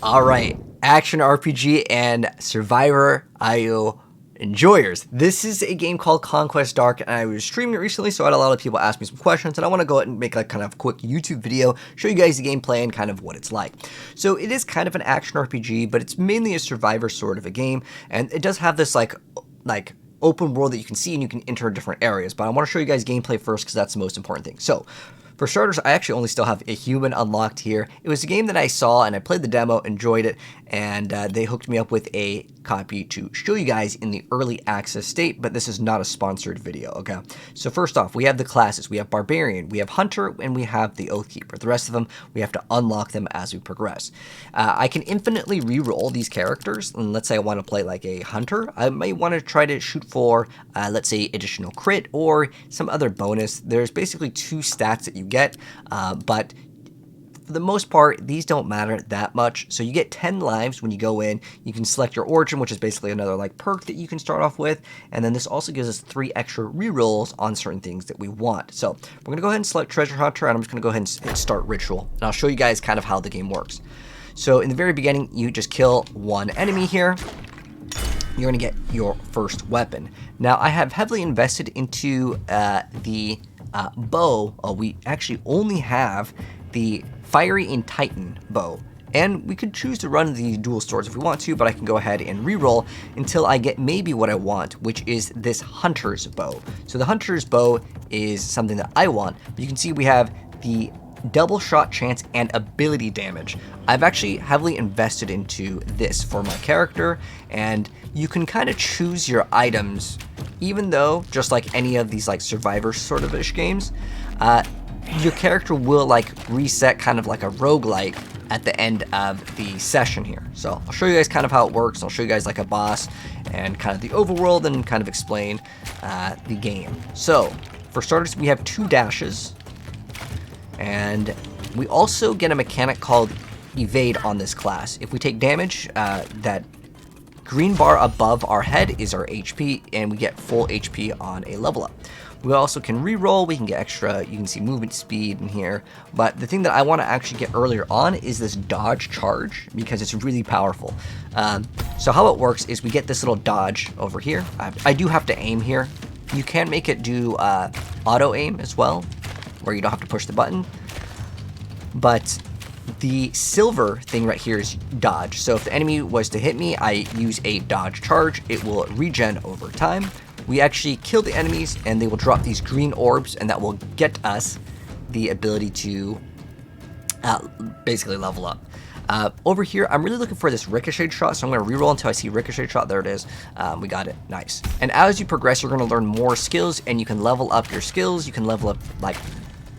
Alright, action RPG and Survivor IO enjoyers. This is a game called Conquest Dark, and I was streaming it recently, so I had a lot of people ask me some questions, and I want to go ahead and make like kind of a quick YouTube video, show you guys the gameplay and kind of what it's like. So it is kind of an action RPG, but it's mainly a Survivor sort of a game, and it does have this like open world that you can see and you can enter different areas, but I want to show you guys gameplay first because that's the most important thing. So for starters, I actually only still have a human unlocked here. It was a game that I saw and I played the demo, enjoyed it, and they hooked me up with a copy to show you guys in the early access state, but this is not a sponsored video, okay? So first off, we have the classes. We have Barbarian, we have Hunter, and we have the Oathkeeper. The rest of them, we have to unlock them as we progress. I can infinitely re-roll these characters, and let's say I want to play like a Hunter. I might want to try to shoot for, let's say, additional crit or some other bonus. There's basically two stats that you get, but for the most part, these don't matter that much. So you get 10 lives when you go in. You can select your origin, which is basically another like perk that you can start off with. And then this also gives us 3 extra rerolls on certain things that we want. So we're going to go ahead and select Treasure Hunter, and I'm just going to go ahead and hit Start Ritual. And I'll show you guys kind of how the game works. So in the very beginning, you just kill one enemy here. You're going to get your first weapon. Now, I have heavily invested into the bow. We actually only have the Fiery and Titan bow, and we could choose to run the dual swords if we want to, but I can go ahead and reroll until I get maybe what I want, which is this Hunter's bow. So the Hunter's bow is something that I want, but you can see we have the double shot chance and ability damage. I've actually heavily invested into this for my character, and you can kind of choose your items, even though just like any of these like Survivor sort of ish games, your character will like reset kind of like a roguelike at the end of the session here. So I'll show you guys kind of how it works. I'll show you guys like a boss and kind of the overworld and kind of explain the game. So for starters, we have 2 dashes, and we also get a mechanic called evade on this class. If we take damage, that green bar above our head is our HP, and we get full HP on a level up. We also can re-roll, we can get extra, you can see movement speed in here, but the thing that I want to actually get earlier on is this dodge charge, because it's really powerful. So how it works is we get this little dodge over here. I do have to aim here. You can make it do auto aim as well, where you don't have to push the button, but the silver thing right here is dodge. So if the enemy was to hit me, I use a dodge charge, it will regen over time. We actually kill the enemies, and they will drop these green orbs, and that will get us the ability to basically level up. Over here, I'm really looking for this ricochet shot, so I'm going to reroll until I see ricochet shot. There it is. We got it. Nice. And as you progress, you're going to learn more skills, and you can level up your skills. You can level up like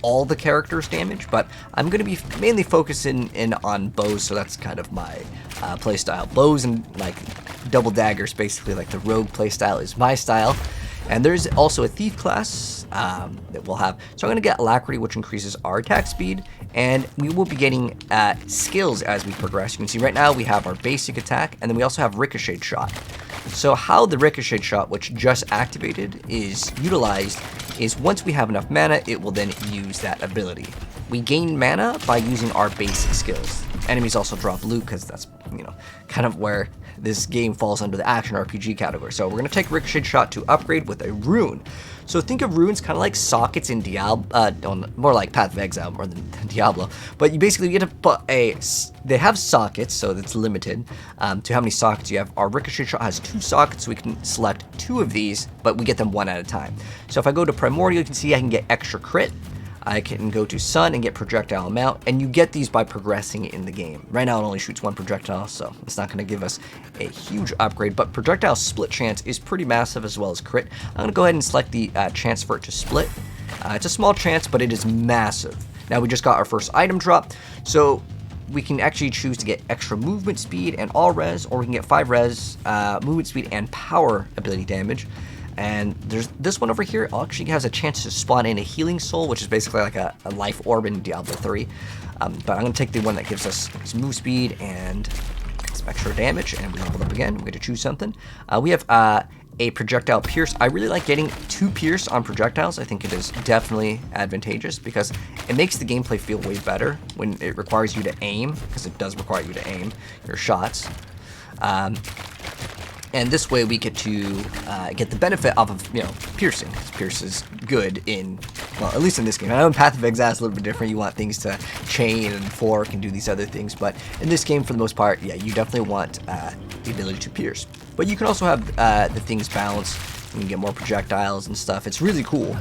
all the characters' damage, but I'm going to be mainly focusing in on bows, so that's kind of my playstyle. Bows and like double daggers, basically like the rogue playstyle is my style. And there's also a thief class that we'll have. So I'm going to get alacrity, which increases our attack speed, and we will be getting skills as we progress. You can see right now we have our basic attack, and then we also have ricochet shot. So how the ricochet shot, which just activated, is utilized is once we have enough mana, it will then use that ability. We gain mana by using our basic skills. Enemies also drop loot, because that's, you know, kind of where this game falls under the action RPG category. So we're going to take Ricochet Shot to upgrade with a rune. So think of runes kind of like sockets in Diablo, more like Path of Exile more than Diablo. But you basically get to put they have sockets, so it's limited to how many sockets you have. Our Ricochet Shot has 2 sockets, so we can select 2 of these, but we get them 1 at a time. So if I go to Primordial, you can see I can get extra crit. I can go to Sun and get projectile amount, and you get these by progressing in the game. Right now it only shoots 1 projectile, so it's not going to give us a huge upgrade, but projectile split chance is pretty massive as well as crit. I'm going to go ahead and select the chance for it to split. It's a small chance, but it is massive. Now we just got our first item drop, so we can actually choose to get extra movement speed and all res, or we can get 5 res, movement speed and power ability damage. And there's this one over here. It actually has a chance to spawn in a healing soul, which is basically like a life orb in Diablo 3. But I'm going to take the one that gives us some move speed and some extra damage, and we leveled up again. We're going to choose something. We have a projectile pierce. I really like getting 2 pierce on projectiles. I think it is definitely advantageous because it makes the gameplay feel way better when it requires you to aim, because it does require you to aim your shots. And this way we get to get the benefit off of, you know, piercing. Pierce is good in, well, at least in this game. I know in Path of Exile is a little bit different. You want things to chain and fork and do these other things. But in this game, for the most part, yeah, you definitely want the ability to pierce. But you can also have the things balance. You can get more projectiles and stuff. It's really cool.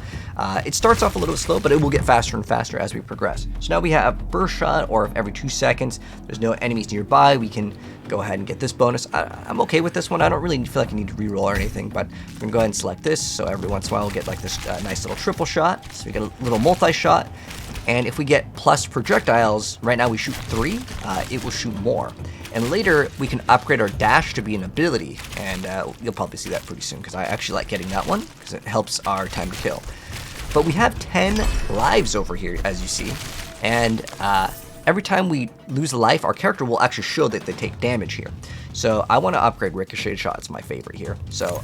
It starts off a little slow, but it will get faster and faster as we progress. So now we have burst shot, or if every 2 seconds there's no enemies nearby, we can go ahead and get this bonus. I'm okay with this one. I don't really feel like I need to reroll or anything, but we're gonna go ahead and select this. So every once in a while we'll get like this nice little triple shot. So we get a little multi-shot. And if we get plus projectiles, right now we shoot 3, it will shoot more. And later, we can upgrade our dash to be an ability, and you'll probably see that pretty soon, because I actually like getting that one, because it helps our time to kill. But we have 10 lives over here, as you see, and every time we lose a life, our character will actually show that they take damage here. So I want to upgrade Ricochet Shot, it's my favorite here. So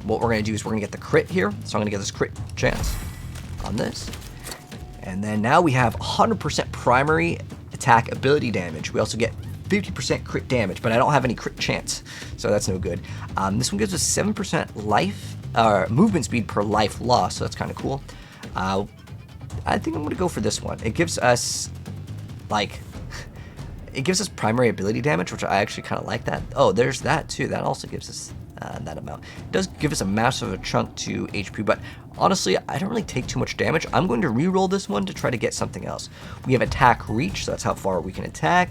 what we're going to do is we're going to get the crit here, so I'm going to get this crit chance on this. And then now we have 100% primary attack ability damage. We also get 50% crit damage, but I don't have any crit chance, so that's no good. This one gives us 7% life, movement speed per life lost, so that's kind of cool. I think I'm gonna go for this one. It gives us, like, it gives us primary ability damage, which I actually kind of like that. Oh, there's that too. That also gives us that amount. It does give us a massive chunk to HP, but honestly, I don't really take too much damage. I'm going to re-roll this one to try to get something else. We have attack reach, so that's how far we can attack.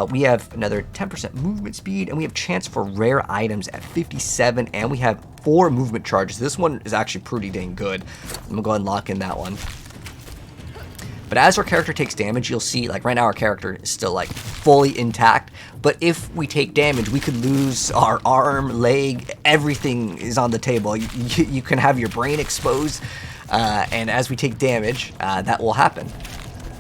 We have another 10% movement speed, and we have chance for rare items at 57, and we have 4 movement charges. This one is actually pretty dang good. I'm gonna go ahead and lock in that one. But as our character takes damage, you'll see, like right now our character is still like fully intact. But if we take damage, we could lose our arm, leg, everything is on the table. You can have your brain exposed. And as we take damage, that will happen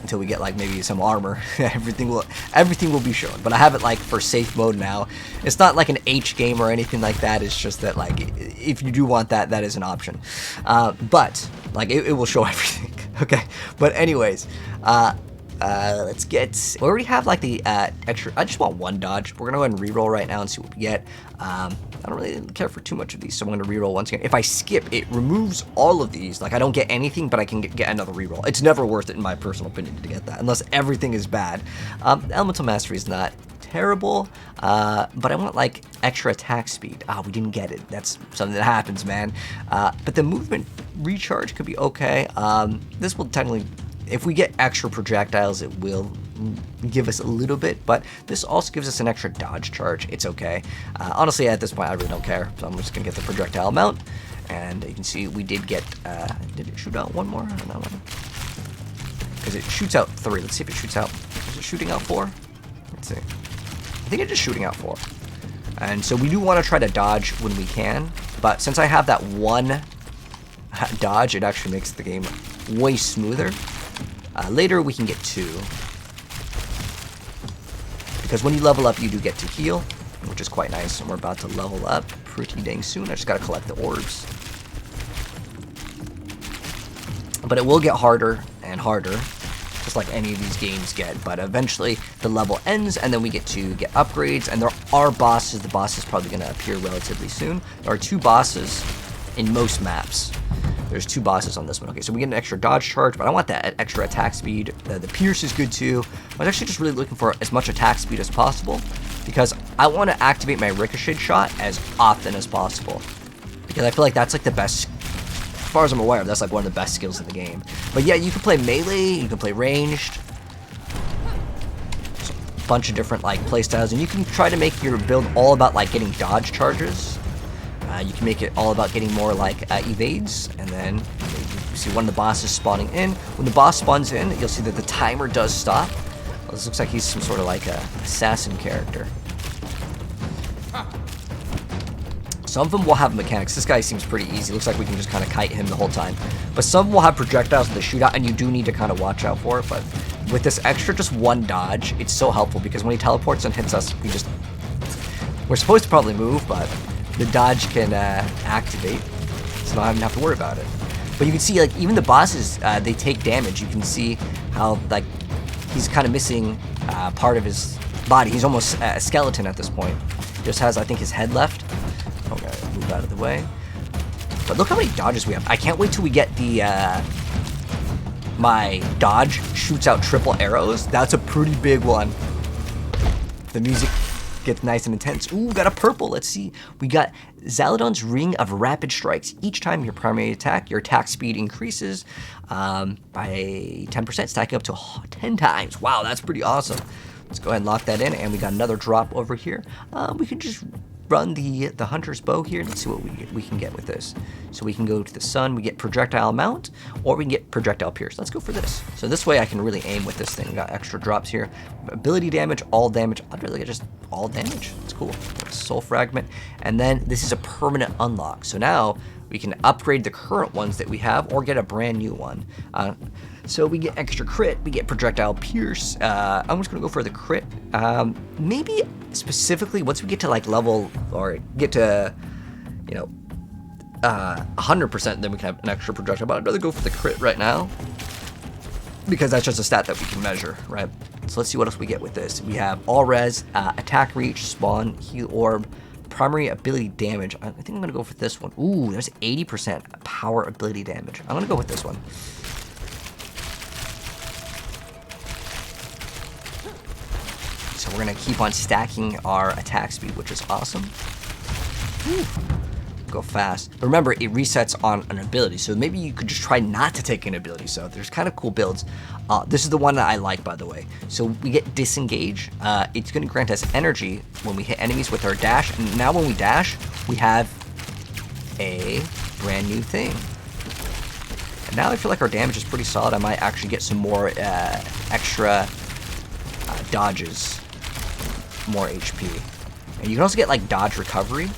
until we get like maybe some armor. everything will be shown. But I have it like for safe mode now. It's not like an H game or anything like that. It's just that like if you do want that, that is an option. But like it will show everything. Okay, but anyways, let's get, we already have like the extra, I just want 1 dodge. We're gonna go ahead and reroll right now and see what we get. I don't really care for too much of these, so I'm gonna reroll once again. If I skip, it removes all of these. Like I don't get anything, but I can get another reroll. It's never worth it in my personal opinion to get that, unless everything is bad. Elemental Mastery is not terrible, but I want like extra attack speed. We didn't get it. That's something that happens, man. But the movement recharge could be okay. This will technically, if we get extra projectiles, it will give us a little bit, but this also gives us an extra dodge charge. It's okay. Honestly, at this point, I really don't care, so I'm just gonna get the projectile amount. And you can see we did get, did it shoot out 1 more on that one? Because it shoots out 3. Let's see if it shoots out, is it shooting out 4? Let's see. I think it's just shooting out 4. And so we do want to try to dodge when we can, but since I have that 1 dodge, it actually makes the game way smoother. Later we can get 2. Because when you level up, you do get to heal, which is quite nice, and we're about to level up pretty dang soon. I just gotta collect the orbs. But it will get harder and harder, just like any of these games get, but eventually the level ends and then we get to get upgrades, and there are bosses. The boss is probably going to appear relatively soon. There are 2 bosses in most maps. There's 2 bosses on this one. Okay, so we get an extra dodge charge, but I want that extra attack speed. The pierce is good too. I was actually just really looking for as much attack speed as possible because I want to activate my ricochet shot as often as possible, because I feel like that's like the best. As far as I'm aware, that's like one of the best skills in the game. But yeah, you can play melee, you can play ranged, a bunch of different like playstyles, and you can try to make your build all about like getting dodge charges. You can make it all about getting more like evades, and then you see one of the bosses spawning in. When the boss spawns in, you'll see that the timer does stop. Well, this looks like he's some sort of like a assassin character. Some of them will have mechanics. This guy seems pretty easy. Looks like we can just kind of kite him the whole time. But some will have projectiles that shoot out, and you do need to kind of watch out for it. But with this extra just 1 dodge, it's so helpful because when he teleports and hits us, we just We're supposed to probably move, but the dodge can activate, so I don't even have to worry about it. But you can see, like, even the bosses, they take damage. You can see how, like, he's kind of missing part of his body. He's almost a skeleton at this point. Just has, I think, his head left. Okay, move out of the way. But look how many dodges we have. I can't wait till we get the, my dodge shoots out triple arrows. That's a pretty big one. The music gets nice and intense. Ooh, got a purple. Let's see. We got Zaladon's Ring of Rapid Strikes. Each time your primary attack, your attack speed increases by 10%, stacking up to 10 times. Wow, that's pretty awesome. Let's go ahead and lock that in, and we got another drop over here. We can just run the Hunter's Bow here. Let's see what we can get with this. So we can go to the sun, we get Projectile Mount, or we can get Projectile Pierce. Let's go for this. So this way I can really aim with this thing. We got extra drops here. Ability damage, all damage. I'd really get just all damage. It's cool. Soul Fragment. And then this is a permanent unlock. So now we can upgrade the current ones that we have or get a brand new one. So we get extra crit, we get Projectile Pierce. I'm just gonna go for the crit. Maybe specifically once we get to like level, or get to, you know, 100%, then we can have an extra projectile, but I'd rather go for the crit right now because that's just a stat that we can measure, right? So let's see what else we get with this. We have all res, attack reach, spawn, heal orb, primary ability damage. I think I'm gonna go for this one. Ooh, there's 80% power ability damage. I'm gonna go with this one. So we're gonna keep on stacking our attack speed, which is awesome. Whew. Go fast. But remember, it resets on an ability, so maybe you could just try not to take an ability. So there's kind of cool builds. This is the one that I like, by the way. So we get disengage. It's gonna grant us energy when we hit enemies with our dash, and now when we dash, we have a brand new thing. And now I feel like our damage is pretty solid. I might actually get some more extra dodges, more HP. And you can also get like dodge recovery.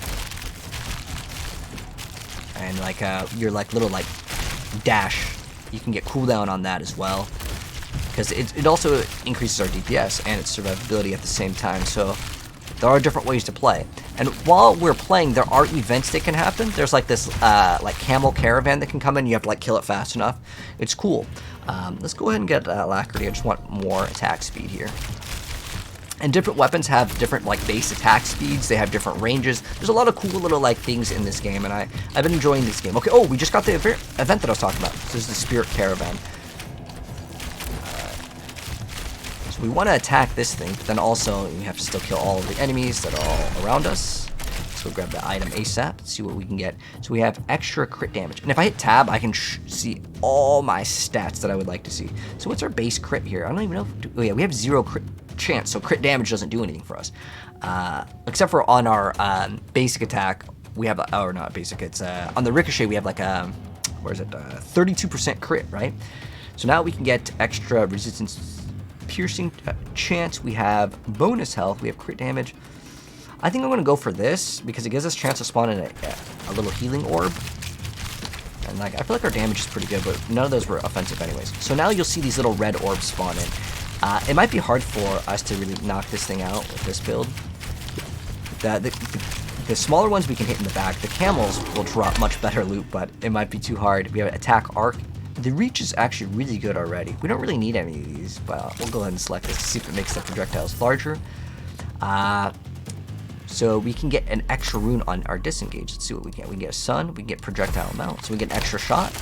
And like your like little like dash, you can get cooldown on that as well, because it also increases our DPS and its survivability at the same time. So there are different ways to play. And while we're playing, there are events that can happen. There's like this like camel caravan that can come in. You have to like kill it fast enough. It's cool. Let's go ahead and get Alacrity. I just want more attack speed here. And different weapons have different like base attack speeds. They have different ranges. There's a lot of cool little like things in this game, and I've been enjoying this game. Okay, oh, we just got the event that I was talking about. So this is the Spirit Caravan. So we want to attack this thing, but then also we have to still kill all of the enemies that are all around us. So we'll grab the item ASAP. Let's see what we can get. So we have extra crit damage, and if I hit tab, I can see all my stats that I would like to see. So what's our base crit here? I don't even know. Oh yeah, we have 0 crit chance, so crit damage doesn't do anything for us, except for on our basic attack. We have, or not basic, it's on the ricochet we have like a, where is it, 32% crit, right? So now we can get extra resistance, piercing chance, we have bonus health, we have crit damage. I think I'm gonna go for this because it gives us a chance to spawn in a little healing orb, and like I feel like our damage is pretty good, but none of those were offensive anyways. So now you'll see these little red orbs spawn in. It might be hard for us to really knock this thing out with this build. The smaller ones we can hit in the back. The camels will drop much better loot, but it might be too hard. We have attack arc. The reach is actually really good already. We don't really need any of these, but we'll go ahead and select this to see if it makes the projectiles larger. So we can get an extra rune on our disengage. Let's see what we get. We can get a sun, we can get projectile mount, so we get an extra shot.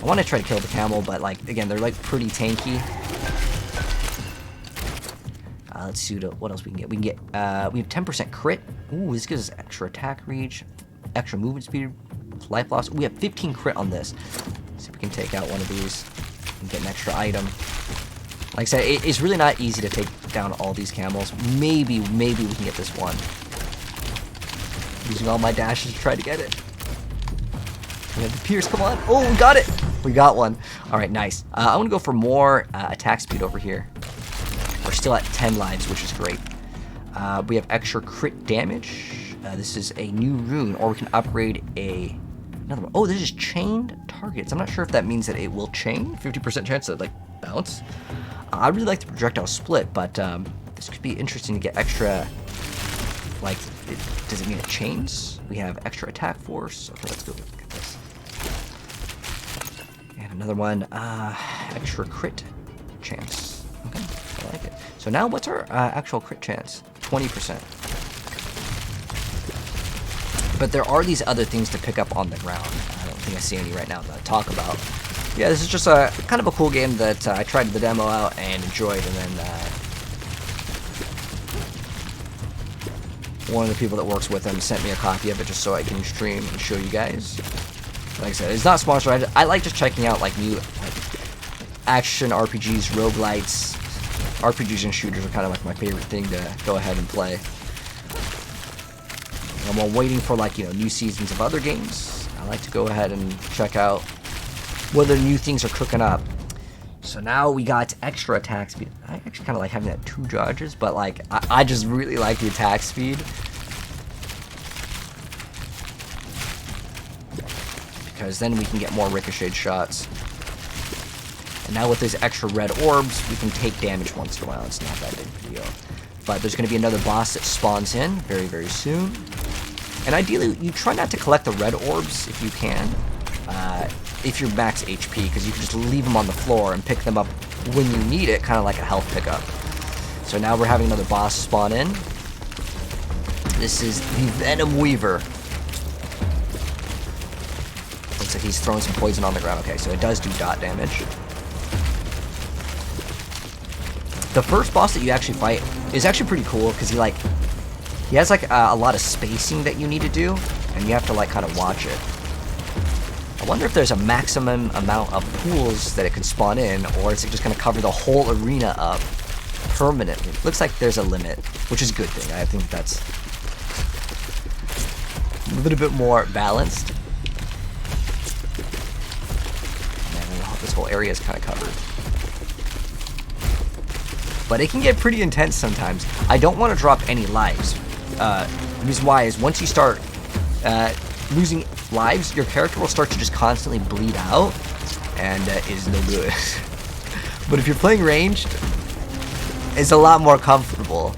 I want to try to kill the camel, but like again, they're like pretty tanky. Let's see what else we can get. We have 10% crit. Ooh, this gives us extra attack reach, extra movement speed, life loss. We have 15 crit on this. Let's see if we can take out one of these and get an extra item. Like I said, it's really not easy to take down all these camels. Maybe we can get this one. Using all my dashes to try to get it. We have the pierce, come on. Oh, we got it. We got one. All right, nice. I want to go for more attack speed over here. We're still at 10 lives, which is great. We have extra crit damage. This is a new rune, or we can upgrade another one. Oh, this is chained targets. I'm not sure if that means that it will chain. 50% chance to like bounce. I really like the projectile split, but this could be interesting to get extra like, does it mean it chains? We have extra attack force. Okay, let's go look at this. And another one, extra crit chance. Okay, I like it. So now what's our actual crit chance? 20%. But there are these other things to pick up on the ground. I don't think I see any right now to talk about. Yeah, this is just a kind of a cool game that I tried the demo out and enjoyed, and then one of the people that works with him sent me a copy of it just so I can stream and show you guys. Like I said, it's not sponsored. I like just checking out like new action RPGs, roguelites. RPGs and shooters are kind of like my favorite thing to go ahead and play. And while waiting for like, you know, new seasons of other games, I like to go ahead and check out whether new things are cooking up. So now we got extra attack speed. I actually kind of like having that 2 dodges, but like I just really like the attack speed. Because then we can get more ricocheted shots. And now with these extra red orbs, we can take damage once in a while. It's not that big of a deal. But there's going to be another boss that spawns in very, very soon. And ideally, you try not to collect the red orbs if you can. If you're max HP, because you can just leave them on the floor and pick them up when you need it, kind of like a health pickup. So now we're having another boss spawn in. This is the Venom Weaver. Looks like he's throwing some poison on the ground. Okay, so it does do dot damage. The first boss that you actually fight is actually pretty cool, because he has like a lot of spacing that you need to do, and you have to like kind of watch it. I wonder if there's a maximum amount of pools that it can spawn in, or is it just going to cover the whole arena up permanently? Looks like there's a limit, which is a good thing. I think that's a little bit more balanced. And this whole area is kind of covered. But it can get pretty intense sometimes. I don't want to drop any lives. The reason why is once you start losing lives, your character will start to just constantly bleed out, and is no good. But if you're playing ranged, it's a lot more comfortable.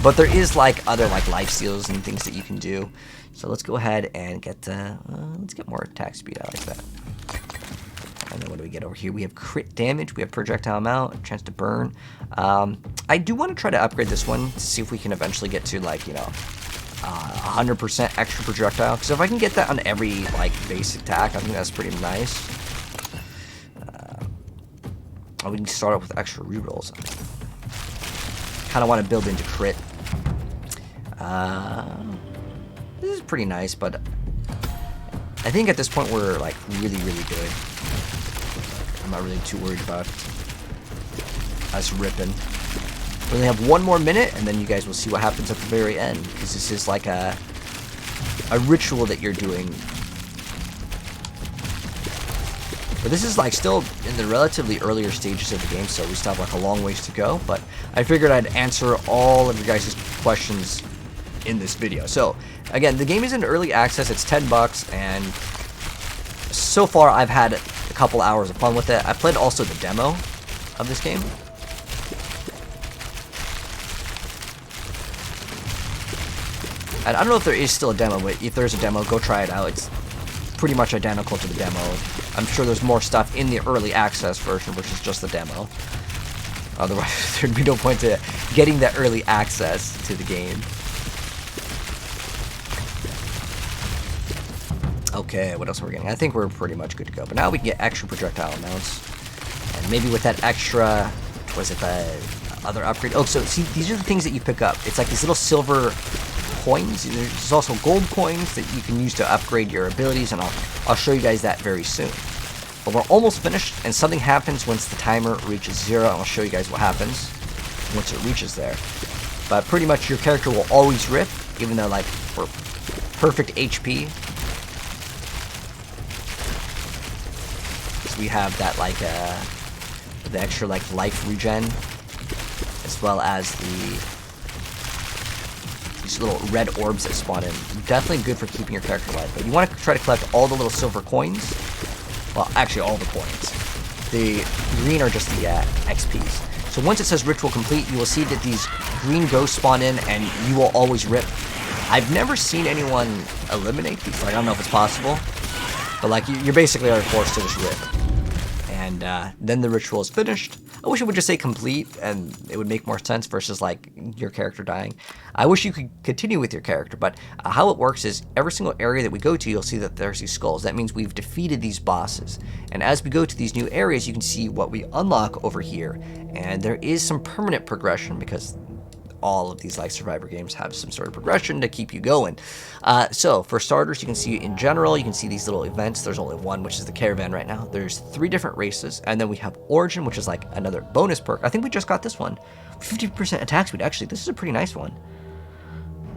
But there is like other like life steals and things that you can do. So let's go ahead and get let's get more attack speed. I like that. And then what do we get over here? We have crit damage, we have projectile amount, a chance to burn. I do want to try to upgrade this one to see if we can eventually get to like, you know, 100% extra projectile. Because if I can get that on every like basic attack, I think that's pretty nice. We can start off with extra rerolls. Kind of want to build into crit. This is pretty nice, but I think at this point we're like really, really good. I'm not really too worried about us ripping. We only have 1 more minute, and then you guys will see what happens at the very end, because this is like a ritual that you're doing. But this is like still in the relatively earlier stages of the game, so we still have like a long ways to go. But I figured I'd answer all of your guys' questions in this video. So again, the game is in early access. It's $10, and so far I've had a couple hours of fun with it. I played also the demo of this game. And I don't know if there is still a demo, but if there's a demo, go try it out. It's pretty much identical to the demo. I'm sure there's more stuff in the early access version, which is just the demo. Otherwise, there'd be no point to getting that early access to the game. Okay, what else are we getting? I think we're pretty much good to go. But now we can get extra projectile amounts. And maybe with that extra, was it the other upgrade? Oh, so see, these are the things that you pick up. It's like these little silver coins. There's also gold coins that you can use to upgrade your abilities, and I'll show you guys that very soon. But we're almost finished, and something happens once the timer reaches 0, and I'll show you guys what happens once it reaches there. But pretty much your character will always rip, even though like we're perfect HP. So we have that like the extra like life regen, as well as these little red orbs that spawn in. Definitely good for keeping your character alive. But you want to try to collect all the little silver coins. Well, actually all the coins. The green are just the XPs. So once it says ritual complete, you will see that these green ghosts spawn in, and you will always rip I've never seen anyone eliminate these. Like, I don't know if it's possible, but like you're basically are forced to just rip. And then the ritual is finished. I wish it would just say complete, and it would make more sense versus like your character dying. I wish you could continue with your character, but how it works is every single area that we go to, you'll see that there's these skulls. That means we've defeated these bosses. And as we go to these new areas, you can see what we unlock over here. And there is some permanent progression because all of these like Survivor games have some sort of progression to keep you going. So for starters, you can see in general, you can see these little events. There's only one, which is the caravan right now. There's 3 different races, and then we have origin, which is like another bonus perk. I think we just got this one. 50% attack speed. Actually, this is a pretty nice one.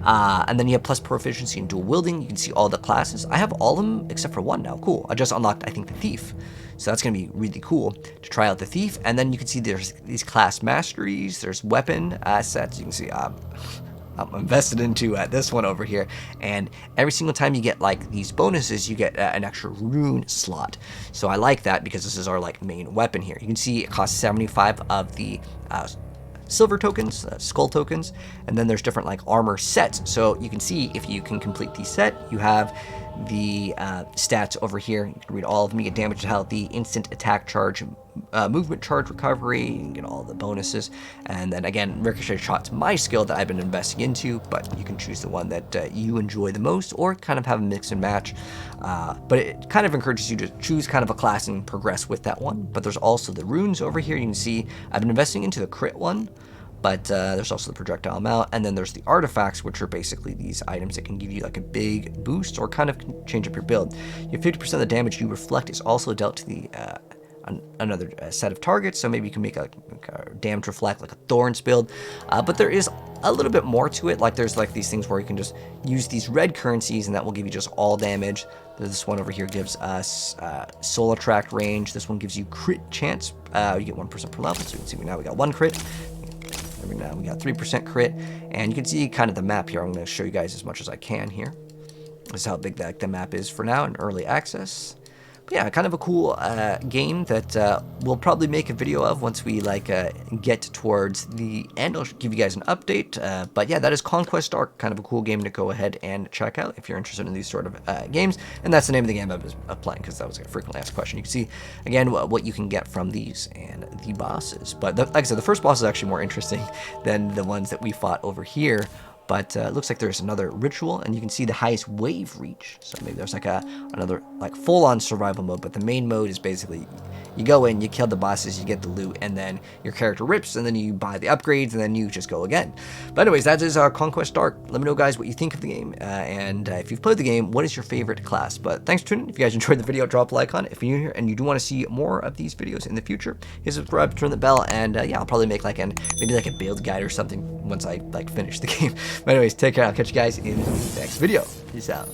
And then you have plus proficiency in dual wielding. You can see all the classes. I have all of them except for one now. Cool. I just unlocked, I think, the thief. So that's going to be really cool to try out the thief. And then you can see there's these class masteries. There's weapon assets. You can see I'm invested into this one over here. And every single time you get like these bonuses, you get an extra rune slot. So I like that because this is our like main weapon here. You can see it costs 75 of the silver tokens, skull tokens, and then there's different like armor sets. So you can see if you can complete the set, you have the stats over here. You can read all of them. You get damage to health, the instant attack charge, movement charge recovery, you can get all the bonuses. And then again, ricochet shot's my skill that I've been investing into, but you can choose the one that you enjoy the most or kind of have a mix and match. But it kind of encourages you to choose kind of a class and progress with that one. But there's also the runes over here. You can see I've been investing into the crit one, but there's also the projectile amount, and then there's the artifacts, which are basically these items that can give you like a big boost or kind of change up your build. You have 50% of the damage you reflect is also dealt to the another set of targets, so maybe you can make a damage reflect like a thorns build, but there is a little bit more to it. Like there's like these things where you can just use these red currencies and that will give you just all damage. This one over here gives us soul attract range. This one gives you crit chance. You get 1% per level, so you can see now we got 1 crit. Now we got 3% crit, and you can see kind of the map here. I'm going to show you guys as much as I can here. This is how big the map is for now in early access. But yeah, kind of a cool game that we'll probably make a video of once we like get towards the end. I'll give you guys an update. But yeah, that is Conquest Dark, kind of a cool game to go ahead and check out if you're interested in these sort of games. And that's the name of the game I was playing because that was a frequently asked question. You can see again what you can get from these and the bosses. But like I said, the first boss is actually more interesting than the ones that we fought over here. But it looks like there's another ritual, and you can see the highest wave reach. So maybe there's like another like full-on survival mode, but the main mode is basically you go in, you kill the bosses, you get the loot, and then your character rips, and then you buy the upgrades, and then you just go again. But anyways, that is Conquest Dark. Let me know, guys, what you think of the game, and if you've played the game, what is your favorite class? But thanks for tuning in. If you guys enjoyed the video, drop a like on it. If you're new here and you do want to see more of these videos in the future, hit subscribe, turn the bell, and yeah, I'll probably make like maybe like a build guide or something once I like finish the game. But anyways, take care. I'll catch you guys in the next video. Peace out.